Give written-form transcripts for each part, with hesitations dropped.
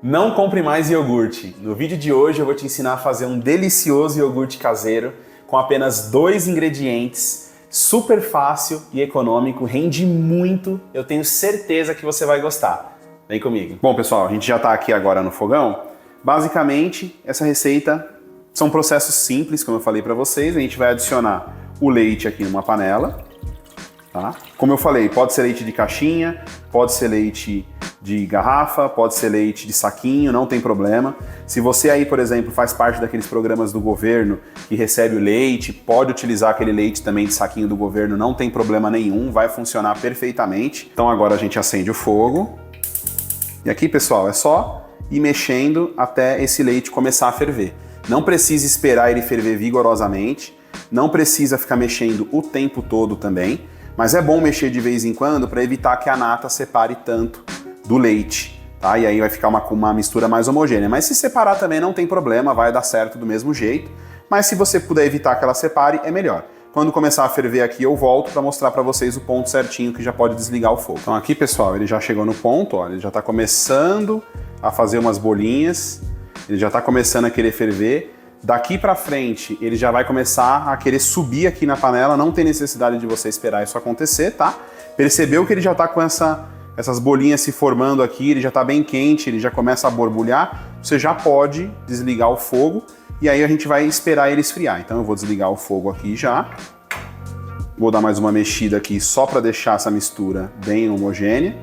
Não compre mais iogurte. No vídeo de hoje eu vou te ensinar a fazer um delicioso iogurte caseiro com apenas 2 ingredientes, super fácil e econômico, rende muito, eu tenho certeza que você vai gostar. Vem comigo. Bom pessoal, a gente já está aqui agora no fogão. Basicamente, essa receita são processos simples, como eu falei para vocês. A gente vai adicionar o leite aqui numa panela. Tá? Como eu falei, pode ser leite de caixinha, pode ser leite de garrafa, pode ser leite de saquinho, não tem problema. Se você aí, por exemplo, faz parte daqueles programas do governo que recebe o leite, pode utilizar aquele leite também de saquinho do governo, não tem problema nenhum, vai funcionar perfeitamente. Então agora a gente acende o fogo. E aqui, pessoal, é só ir mexendo até esse leite começar a ferver. Não precisa esperar ele ferver vigorosamente, não precisa ficar mexendo o tempo todo também, mas é bom mexer de vez em quando para evitar que a nata separe tanto do leite, tá? E aí vai ficar uma mistura mais homogênea. Mas se separar também não tem problema, vai dar certo do mesmo jeito. Mas se você puder evitar que ela separe, é melhor. Quando começar a ferver aqui, eu volto para mostrar para vocês o ponto certinho que já pode desligar o fogo. Então aqui, pessoal, ele já chegou no ponto, ó, ele já está começando a fazer umas bolinhas, ele já está começando a querer ferver. Daqui para frente, ele já vai começar a querer subir aqui na panela, não tem necessidade de você esperar isso acontecer, tá? Percebeu que ele já está com essas bolinhas se formando aqui, ele já está bem quente, ele já começa a borbulhar, você já pode desligar o fogo e aí a gente vai esperar ele esfriar. Então eu vou desligar o fogo aqui já, vou dar mais uma mexida aqui só para deixar essa mistura bem homogênea.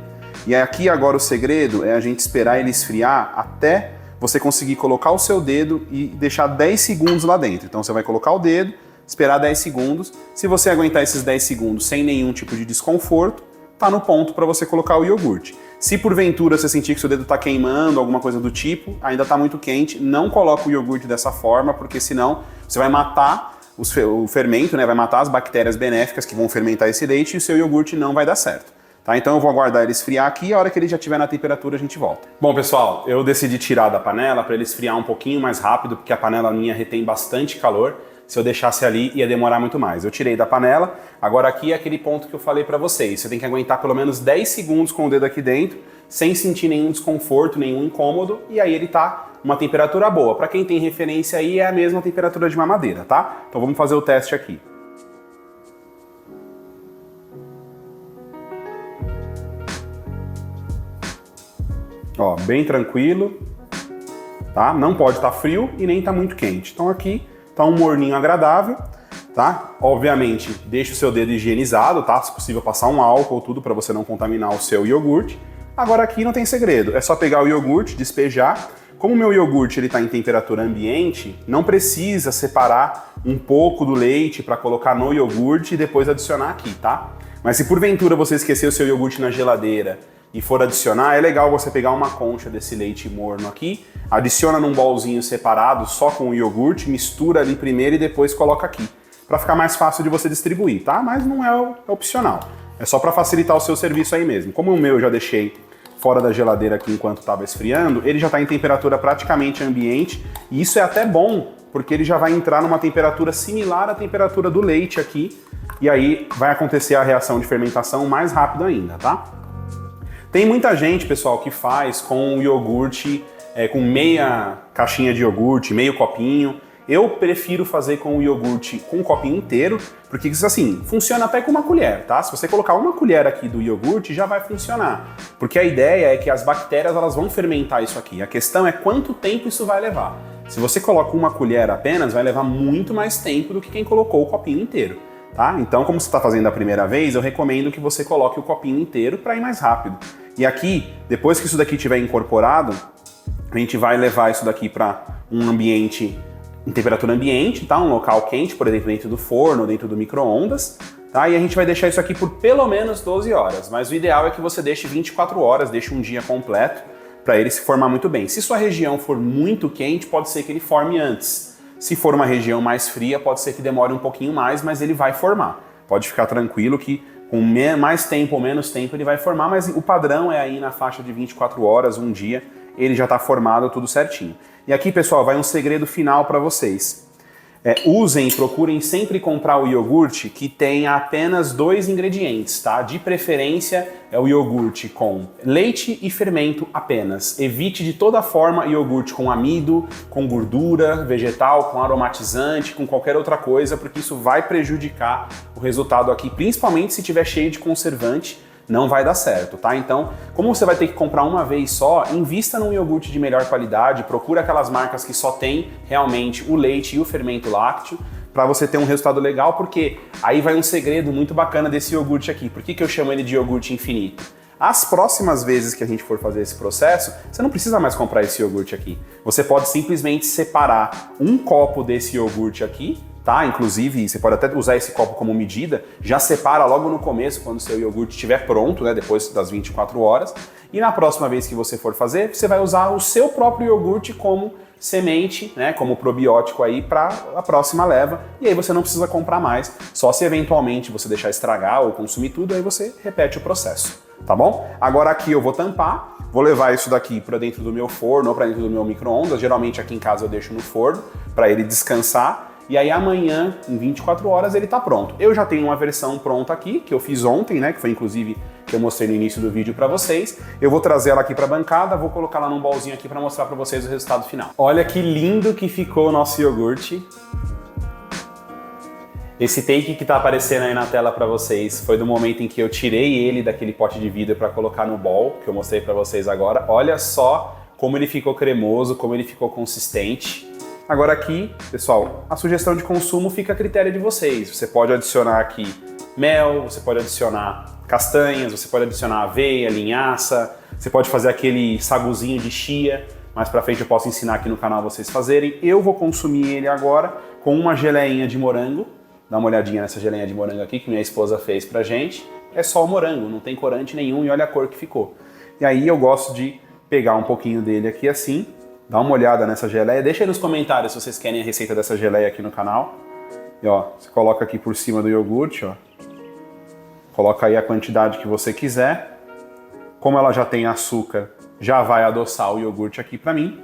E aqui agora o segredo é a gente esperar ele esfriar até você conseguir colocar o seu dedo e deixar 10 segundos lá dentro. Então você vai colocar o dedo, esperar 10 segundos. Se você aguentar esses 10 segundos sem nenhum tipo de desconforto, tá no ponto para você colocar o iogurte. Se porventura você sentir que seu dedo tá queimando, alguma coisa do tipo, ainda tá muito quente, não coloca o iogurte dessa forma, porque senão você vai matar o fermento, né? Vai matar as bactérias benéficas que vão fermentar esse leite e o seu iogurte não vai dar certo. Tá, então eu vou aguardar ele esfriar aqui e a hora que ele já estiver na temperatura a gente volta. Bom pessoal, eu decidi tirar da panela para ele esfriar um pouquinho mais rápido, porque a panela minha retém bastante calor. Se eu deixasse ali ia demorar muito mais. Eu tirei da panela, agora aqui é aquele ponto que eu falei para vocês. Você tem que aguentar pelo menos 10 segundos com o dedo aqui dentro, sem sentir nenhum desconforto, nenhum incômodo, e aí ele tá uma temperatura boa. Para quem tem referência aí é a mesma temperatura de mamadeira, tá? Então vamos fazer o teste aqui. Ó, bem tranquilo, tá? Não pode estar frio e nem tá muito quente. Então aqui tá um morninho agradável, tá? Obviamente, deixa o seu dedo higienizado, tá? Se possível passar um álcool, tudo para você não contaminar o seu iogurte. Agora aqui não tem segredo, é só pegar o iogurte, despejar. Como o meu iogurte ele tá em temperatura ambiente, não precisa separar um pouco do leite para colocar no iogurte e depois adicionar aqui, tá? Mas se porventura você esquecer o seu iogurte na geladeira e for adicionar, é legal você pegar uma concha desse leite morno aqui, adiciona num bolzinho separado só com o iogurte, mistura ali primeiro e depois coloca aqui, para ficar mais fácil de você distribuir, tá? Mas não é opcional, é só para facilitar o seu serviço aí mesmo. Como o meu eu já deixei fora da geladeira aqui enquanto estava esfriando, ele já está em temperatura praticamente ambiente, e isso é até bom, porque ele já vai entrar numa temperatura similar à temperatura do leite aqui, e aí vai acontecer a reação de fermentação mais rápido ainda, tá? Tem muita gente, pessoal, que faz com o iogurte, com meia caixinha de iogurte, meio copinho. Eu prefiro fazer com o iogurte com um copinho inteiro, porque isso assim, funciona até com uma colher, tá? Se você colocar uma colher aqui do iogurte, já vai funcionar. Porque a ideia é que as bactérias elas vão fermentar isso aqui. A questão é quanto tempo isso vai levar. Se você coloca uma colher apenas, vai levar muito mais tempo do que quem colocou o copinho inteiro. Tá? Então, como você está fazendo a primeira vez, eu recomendo que você coloque o copinho inteiro para ir mais rápido. E aqui, depois que isso daqui estiver incorporado, a gente vai levar isso daqui para um ambiente em temperatura ambiente, tá? Um local quente, por exemplo, dentro do forno, dentro do micro-ondas, tá? E a gente vai deixar isso aqui por pelo menos 12 horas, mas o ideal é que você deixe 24 horas, deixe um dia completo para ele se formar muito bem. Se sua região for muito quente, pode ser que ele forme antes. Se for uma região mais fria, pode ser que demore um pouquinho mais, mas ele vai formar. Pode ficar tranquilo que com mais tempo ou menos tempo ele vai formar, mas o padrão é aí na faixa de 24 horas, um dia, ele já está formado tudo certinho. E aqui, pessoal, vai um segredo final para vocês. Procurem sempre comprar o iogurte que tenha apenas 2 ingredientes, tá? De preferência é o iogurte com leite e fermento apenas. Evite de toda forma iogurte com amido, com gordura vegetal, com aromatizante, com qualquer outra coisa, porque isso vai prejudicar o resultado aqui, principalmente se tiver cheio de conservante. Não vai dar certo, tá? Então, como você vai ter que comprar uma vez só, invista num iogurte de melhor qualidade, procura aquelas marcas que só tem realmente o leite e o fermento lácteo, para você ter um resultado legal, porque aí vai um segredo muito bacana desse iogurte aqui. Por que eu chamo ele de iogurte infinito? As próximas vezes que a gente for fazer esse processo, você não precisa mais comprar esse iogurte aqui. Você pode simplesmente separar um copo desse iogurte aqui, tá? Inclusive, você pode até usar esse copo como medida, já separa logo no começo, quando o seu iogurte estiver pronto, né, depois das 24 horas, e na próxima vez que você for fazer, você vai usar o seu próprio iogurte como semente, né, como probiótico aí para a próxima leva, e aí você não precisa comprar mais, só se eventualmente você deixar estragar ou consumir tudo, aí você repete o processo, tá bom? Agora aqui eu vou tampar, vou levar isso daqui para dentro do meu forno ou para dentro do meu micro-ondas, geralmente aqui em casa eu deixo no forno para ele descansar, e aí amanhã, em 24 horas, ele tá pronto. Eu já tenho uma versão pronta aqui, que eu fiz ontem, né, que foi inclusive que eu mostrei no início do vídeo para vocês. Eu vou trazer ela aqui para a bancada, vou colocar ela num bolzinho aqui para mostrar para vocês o resultado final. Olha que lindo que ficou o nosso iogurte. Esse take que tá aparecendo aí na tela para vocês foi do momento em que eu tirei ele daquele pote de vidro para colocar no bowl, que eu mostrei para vocês agora. Olha só como ele ficou cremoso, como ele ficou consistente. Agora aqui, pessoal, a sugestão de consumo fica a critério de vocês. Você pode adicionar aqui mel, você pode adicionar castanhas, você pode adicionar aveia, linhaça, você pode fazer aquele saguzinho de chia, mais pra frente eu posso ensinar aqui no canal vocês fazerem. Eu vou consumir ele agora com uma geleinha de morango. Dá uma olhadinha nessa geleinha de morango aqui que minha esposa fez pra gente. É só o morango, não tem corante nenhum e olha a cor que ficou. E aí eu gosto de pegar um pouquinho dele aqui assim, dá uma olhada nessa geleia, deixa aí nos comentários se vocês querem a receita dessa geleia aqui no canal. E ó, você coloca aqui por cima do iogurte, ó. Coloca aí a quantidade que você quiser. Como ela já tem açúcar, já vai adoçar o iogurte aqui pra mim.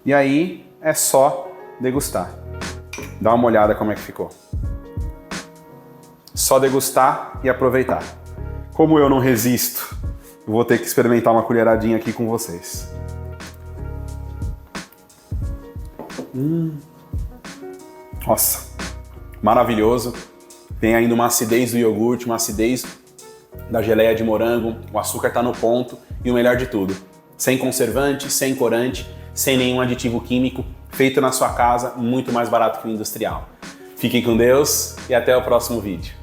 E aí é só degustar. Dá uma olhada como é que ficou. Só degustar e aproveitar. Como eu não resisto, eu vou ter que experimentar uma colheradinha aqui com vocês. Nossa, maravilhoso. Tem ainda uma acidez do iogurte, uma acidez da geleia de morango, o açúcar tá no ponto e o melhor de tudo, sem conservante, sem corante, sem nenhum aditivo químico, feito na sua casa, muito mais barato que o industrial. Fiquem com Deus e até o próximo vídeo.